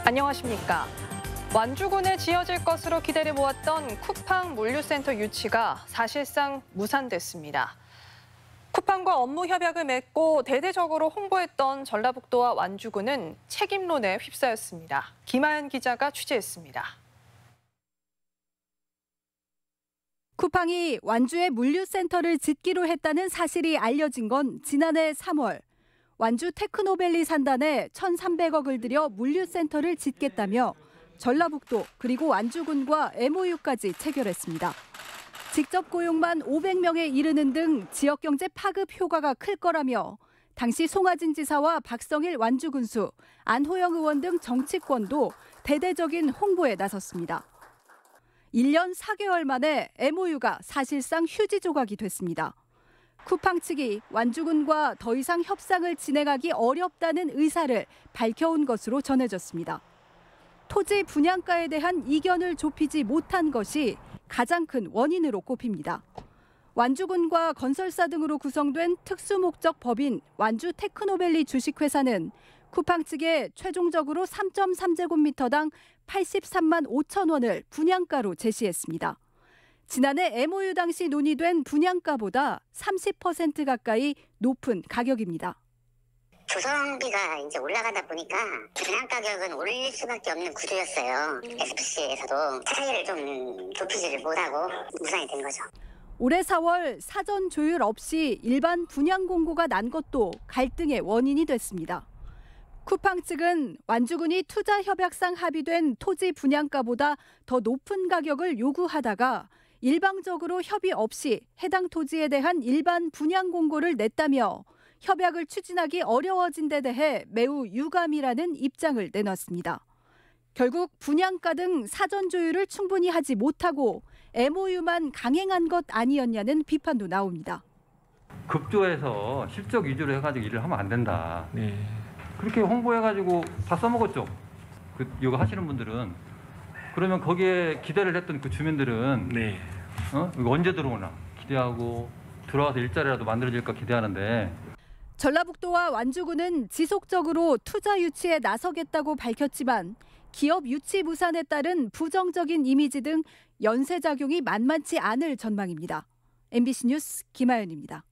안녕하십니까. 완주군에 지어질 것으로 기대를 모았던 쿠팡 물류센터 유치가 사실상 무산됐습니다. 쿠팡과 업무 협약을 맺고 대대적으로 홍보했던 전라북도와 완주군은 책임론에 휩싸였습니다. 김하연 기자가 취재했습니다. 쿠팡이 완주에 물류센터를 짓기로 했다는 사실이 알려진 건 지난해 3월. 완주 테크노밸리 산단에 1,300억을 들여 물류센터를 짓겠다며 전라북도 그리고 완주군과 MOU까지 체결했습니다. 직접 고용만 500명에 이르는 등 지역경제 파급 효과가 클 거라며 당시 송하진 지사와 박성일 완주군수, 안호영 의원 등 정치권도 대대적인 홍보에 나섰습니다. 1년 4개월 만에 MOU가 사실상 휴지 조각이 됐습니다. 쿠팡 측이 완주군과 더 이상 협상을 진행하기 어렵다는 의사를 밝혀온 것으로 전해졌습니다. 토지 분양가에 대한 이견을 좁히지 못한 것이 가장 큰 원인으로 꼽힙니다. 완주군과 건설사 등으로 구성된 특수목적 법인 완주 테크노밸리 주식회사는 쿠팡 측에 최종적으로 3.3제곱미터당 83만 5천 원을 분양가로 제시했습니다. 지난해 MOU 당시 논의된 분양가보다 30% 가까이 높은 가격입니다. 조성비가 이제 올라가다 보니까 분양 가격은 올릴 수밖에 없는 구조였어요. SPC에서도 차이를 좀 좁히지를 못하고 무산이 된 거죠. 올해 4월 사전 조율 없이 일반 분양 공고가 난 것도 갈등의 원인이 됐습니다. 쿠팡 측은 완주군이 투자 협약상 합의된 토지 분양가보다 더 높은 가격을 요구하다가 일방적으로 협의 없이 해당 토지에 대한 일반 분양 공고를 냈다며 협약을 추진하기 어려워진 데 대해 매우 유감이라는 입장을 내놨습니다. 결국 분양가 등 사전 조율을 충분히 하지 못하고 MOU만 강행한 것 아니었냐는 비판도 나옵니다. 급조해서 실적 위주로 해가지고 일을 하면 안 된다. 그렇게 홍보해가지고 다 써먹었죠. 이거 하시는 분들은. 그러면 거기에 기대를 했던 그 주민들은 이거 언제 들어오나 기대하고 들어와서 일자리라도 만들어질까 기대하는데. 전라북도와 완주군은 지속적으로 투자 유치에 나서겠다고 밝혔지만 기업 유치 무산에 따른 부정적인 이미지 등 연쇄작용이 만만치 않을 전망입니다. MBC 뉴스 김하연입니다.